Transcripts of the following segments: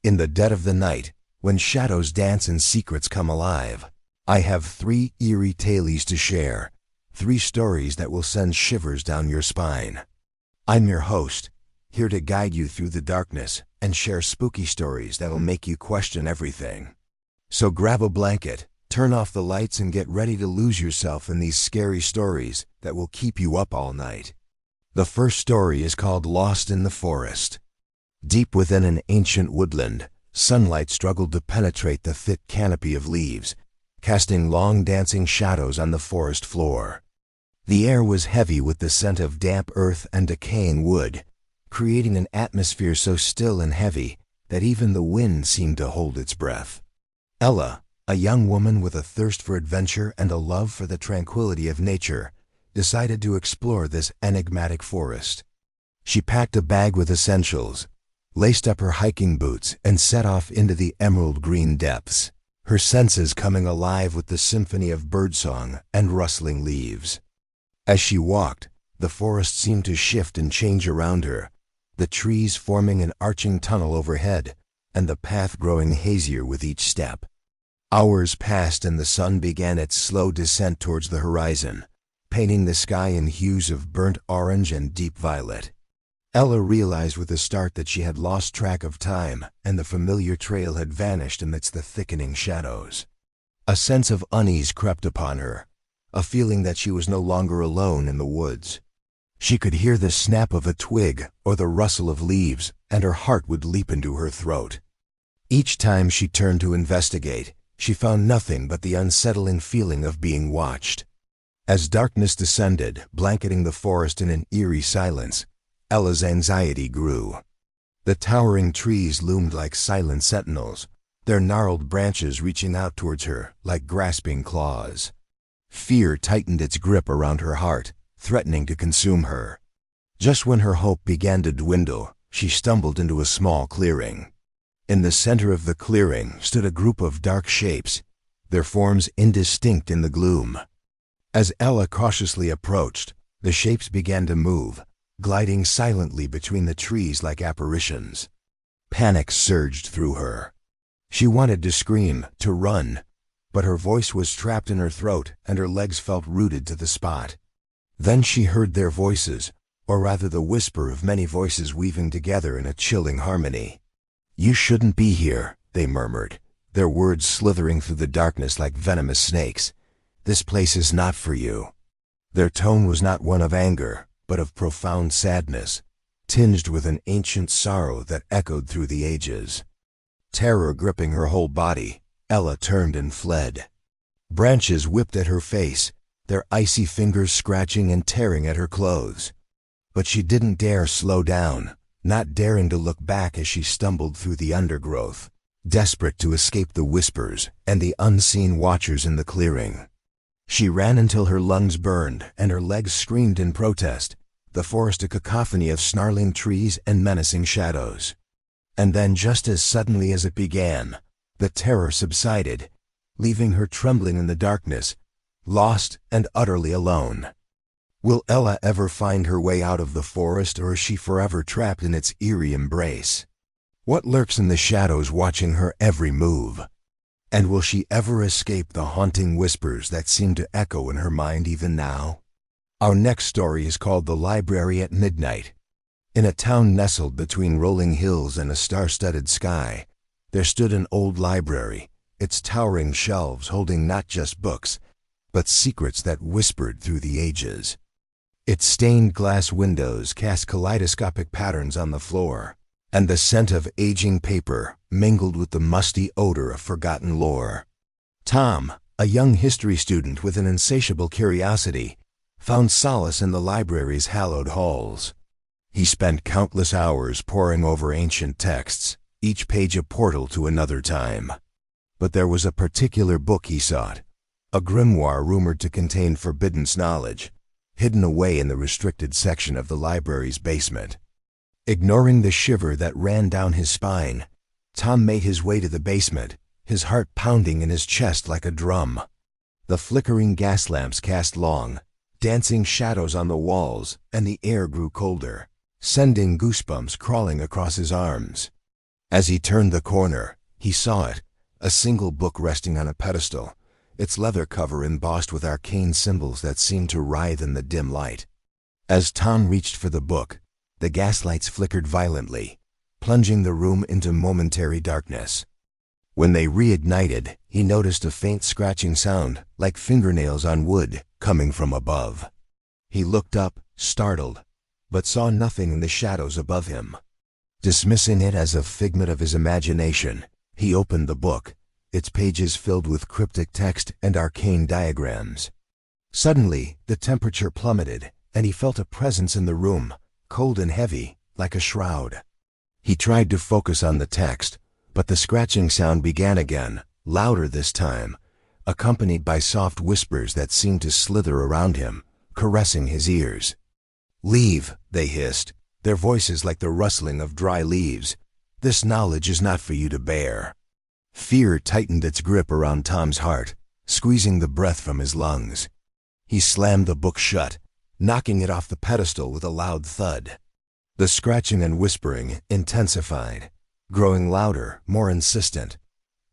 In the dead of the night, when shadows dance and secrets come alive, I have 3 eerie tales to share, 3 stories that will send shivers down your spine. I'm your host, here to guide you through the darkness and share spooky stories that'll make you question everything. So grab a blanket, turn off the lights, and get ready to lose yourself in these scary stories that will keep you up all night. The first story is called Lost in the Forest. Deep within an ancient woodland, sunlight struggled to penetrate the thick canopy of leaves, casting long dancing shadows on the forest floor. The air was heavy with the scent of damp earth and decaying wood, creating an atmosphere so still and heavy that even the wind seemed to hold its breath. Ella, a young woman with a thirst for adventure and a love for the tranquility of nature, decided to explore this enigmatic forest. She packed a bag with essentials, laced up her hiking boots, and set off into the emerald green depths, her senses coming alive with the symphony of birdsong and rustling leaves. As she walked, the forest seemed to shift and change around her, the trees forming an arching tunnel overhead, and the path growing hazier with each step. Hours passed and the sun began its slow descent towards the horizon, painting the sky in hues of burnt orange and deep violet. Ella realized with a start that she had lost track of time, and the familiar trail had vanished amidst the thickening shadows. A sense of unease crept upon her, a feeling that she was no longer alone in the woods. She could hear the snap of a twig or the rustle of leaves, and her heart would leap into her throat. Each time she turned to investigate, she found nothing but the unsettling feeling of being watched. As darkness descended, blanketing the forest in an eerie silence, Ella's anxiety grew. The towering trees loomed like silent sentinels, their gnarled branches reaching out towards her like grasping claws. Fear tightened its grip around her heart, threatening to consume her. Just when her hope began to dwindle, she stumbled into a small clearing. In the center of the clearing stood a group of dark shapes, their forms indistinct in the gloom. As Ella cautiously approached, the shapes began to move, gliding silently between the trees like apparitions. Panic surged through her. She wanted to scream, to run, but her voice was trapped in her throat and her legs felt rooted to the spot. Then she heard their voices, or rather the whisper of many voices weaving together in a chilling harmony. "You shouldn't be here," they murmured, their words slithering through the darkness like venomous snakes. "This place is not for you." Their tone was not one of anger, but of profound sadness, tinged with an ancient sorrow that echoed through the ages. Terror gripping her whole body, Ella turned and fled. Branches whipped at her face, their icy fingers scratching and tearing at her clothes. But she didn't dare slow down, not daring to look back as she stumbled through the undergrowth, desperate to escape the whispers and the unseen watchers in the clearing. She ran until her lungs burned and her legs screamed in protest, the forest a cacophony of snarling trees and menacing shadows. And then, just as suddenly as it began, the terror subsided, leaving her trembling in the darkness, lost and utterly alone. Will Ella ever find her way out of the forest, or is she forever trapped in its eerie embrace? What lurks in the shadows watching her every move? And will she ever escape the haunting whispers that seem to echo in her mind even now? Our next story is called The Library at Midnight. In a town nestled between rolling hills and a star-studded sky, there stood an old library, its towering shelves holding not just books, but secrets that whispered through the ages. Its stained glass windows cast kaleidoscopic patterns on the floor, and the scent of aging paper mingled with the musty odor of forgotten lore. Tom, a young history student with an insatiable curiosity, found solace in the library's hallowed halls. He spent countless hours poring over ancient texts, each page a portal to another time. But there was a particular book he sought, a grimoire rumored to contain forbidden knowledge, hidden away in the restricted section of the library's basement. Ignoring the shiver that ran down his spine, Tom made his way to the basement, his heart pounding in his chest like a drum. The flickering gas lamps cast long, dancing shadows on the walls, and the air grew colder, sending goosebumps crawling across his arms. As he turned the corner, he saw it, a single book resting on a pedestal, its leather cover embossed with arcane symbols that seemed to writhe in the dim light. As Tom reached for the book, the gaslights flickered violently, plunging the room into momentary darkness. When they reignited, he noticed a faint scratching sound, like fingernails on wood, coming from above. He looked up, startled, but saw nothing in the shadows above him. Dismissing it as a figment of his imagination, he opened the book, its pages filled with cryptic text and arcane diagrams. Suddenly, the temperature plummeted, and he felt a presence in the room, cold and heavy, like a shroud. He tried to focus on the text, but the scratching sound began again, louder this time, accompanied by soft whispers that seemed to slither around him, caressing his ears. "Leave," they hissed, their voices like the rustling of dry leaves. "This knowledge is not for you to bear." Fear tightened its grip around Tom's heart, squeezing the breath from his lungs. He slammed the book shut, knocking it off the pedestal with a loud thud. The scratching and whispering intensified, growing louder, more insistent,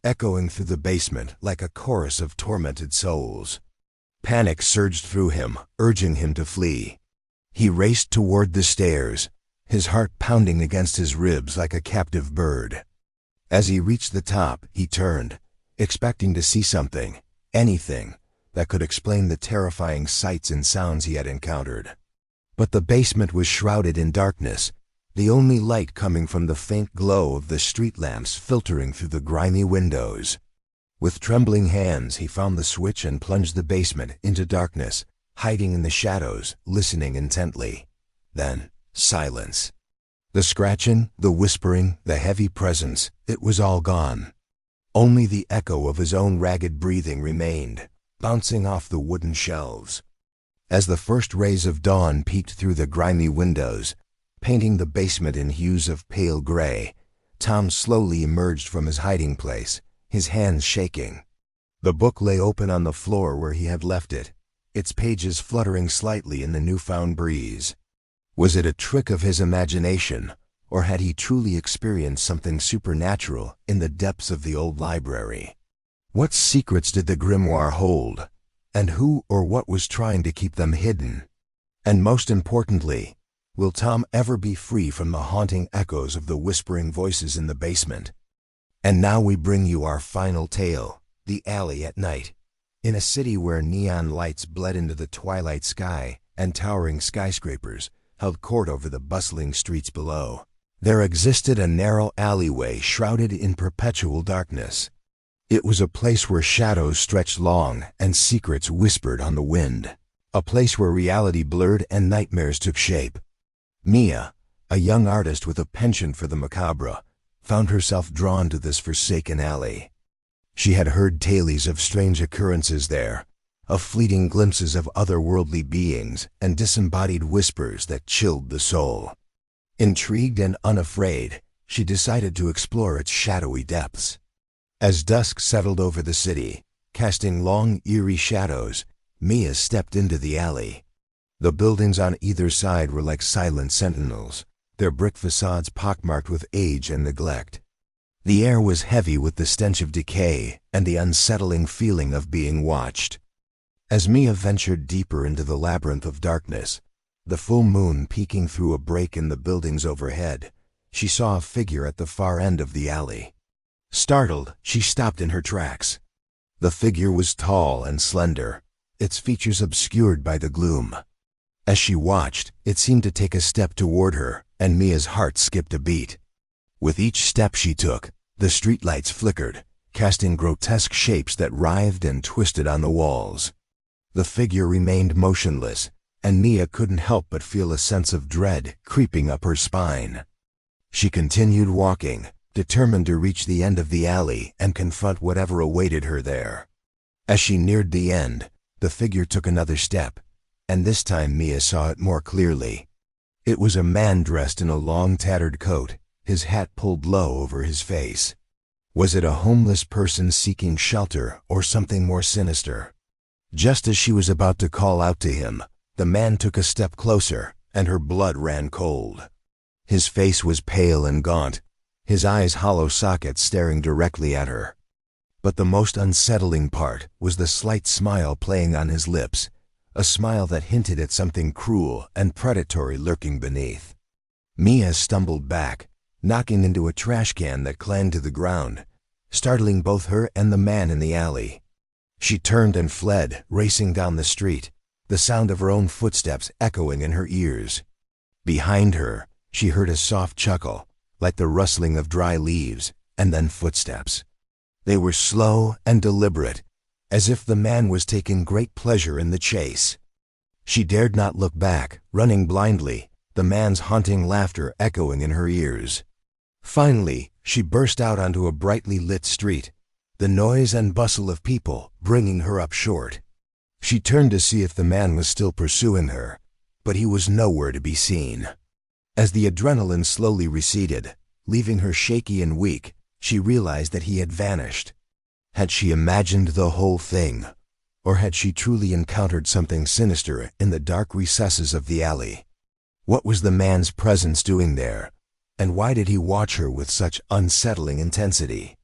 echoing through the basement like a chorus of tormented souls. Panic surged through him, urging him to flee. He raced toward the stairs, his heart pounding against his ribs like a captive bird. As he reached the top, he turned, expecting to see something, anything, that could explain the terrifying sights and sounds he had encountered. But the basement was shrouded in darkness, the only light coming from the faint glow of the street lamps filtering through the grimy windows. With trembling hands, he found the switch and plunged the basement into darkness, hiding in the shadows, listening intently. Then, silence. The scratching, the whispering, the heavy presence, it was all gone. Only the echo of his own ragged breathing remained, bouncing off the wooden shelves. As the first rays of dawn peeked through the grimy windows, painting the basement in hues of pale gray, Tom slowly emerged from his hiding place, his hands shaking. The book lay open on the floor where he had left it, its pages fluttering slightly in the newfound breeze. Was it a trick of his imagination, or had he truly experienced something supernatural in the depths of the old library? What secrets did the grimoire hold, and who or what was trying to keep them hidden? And most importantly, will Tom ever be free from the haunting echoes of the whispering voices in the basement? And now we bring you our final tale, The Alley at Night. In a city where neon lights bled into the twilight sky and towering skyscrapers held court over the bustling streets below, there existed a narrow alleyway shrouded in perpetual darkness. It was a place where shadows stretched long and secrets whispered on the wind, a place where reality blurred and nightmares took shape. Mia, a young artist with a penchant for the macabre, found herself drawn to this forsaken alley. She had heard tales of strange occurrences there, of fleeting glimpses of otherworldly beings and disembodied whispers that chilled the soul. Intrigued and unafraid, she decided to explore its shadowy depths. As dusk settled over the city, casting long, eerie shadows, Mia stepped into the alley. The buildings on either side were like silent sentinels, their brick facades pockmarked with age and neglect. The air was heavy with the stench of decay and the unsettling feeling of being watched. As Mia ventured deeper into the labyrinth of darkness, the full moon peeking through a break in the buildings overhead, she saw a figure at the far end of the alley. Startled, she stopped in her tracks. The figure was tall and slender, its features obscured by the gloom. As she watched, it seemed to take a step toward her, and Mia's heart skipped a beat. With each step she took, the streetlights flickered, casting grotesque shapes that writhed and twisted on the walls. The figure remained motionless, and Mia couldn't help but feel a sense of dread creeping up her spine. She continued walking, determined to reach the end of the alley and confront whatever awaited her there. As she neared the end, the figure took another step, and this time Mia saw it more clearly. It was a man dressed in a long tattered coat, his hat pulled low over his face. Was it a homeless person seeking shelter or something more sinister? Just as she was about to call out to him, the man took a step closer, and her blood ran cold. His face was pale and gaunt, his eyes hollow sockets staring directly at her. But the most unsettling part was the slight smile playing on his lips, a smile that hinted at something cruel and predatory lurking beneath. Mia stumbled back, knocking into a trash can that clanged to the ground, startling both her and the man in the alley. She turned and fled, racing down the street, the sound of her own footsteps echoing in her ears. Behind her, she heard a soft chuckle, like the rustling of dry leaves, and then footsteps. They were slow and deliberate, as if the man was taking great pleasure in the chase. She dared not look back, running blindly, the man's haunting laughter echoing in her ears. Finally, she burst out onto a brightly lit street, the noise and bustle of people bringing her up short. She turned to see if the man was still pursuing her, but he was nowhere to be seen. As the adrenaline slowly receded, leaving her shaky and weak, she realized that he had vanished. Had she imagined the whole thing, or had she truly encountered something sinister in the dark recesses of the alley? What was the man's presence doing there, and why did he watch her with such unsettling intensity?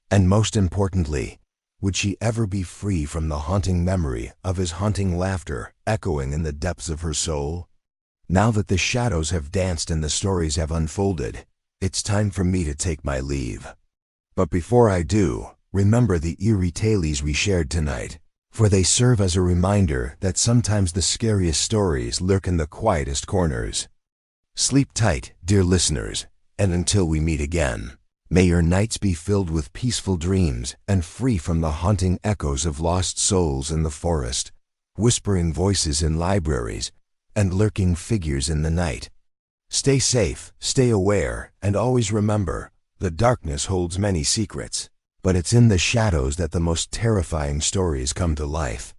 And most importantly, would she ever be free from the haunting memory of his haunting laughter echoing in the depths of her soul? Now that the shadows have danced and the stories have unfolded, it's time for me to take my leave. But before I do, remember the eerie tales we shared tonight, for they serve as a reminder that sometimes the scariest stories lurk in the quietest corners. Sleep tight, dear listeners, and until we meet again, may your nights be filled with peaceful dreams and free from the haunting echoes of lost souls in the forest, whispering voices in libraries, and lurking figures in the night. Stay safe, stay aware, and always remember, the darkness holds many secrets, but it's in the shadows that the most terrifying stories come to life.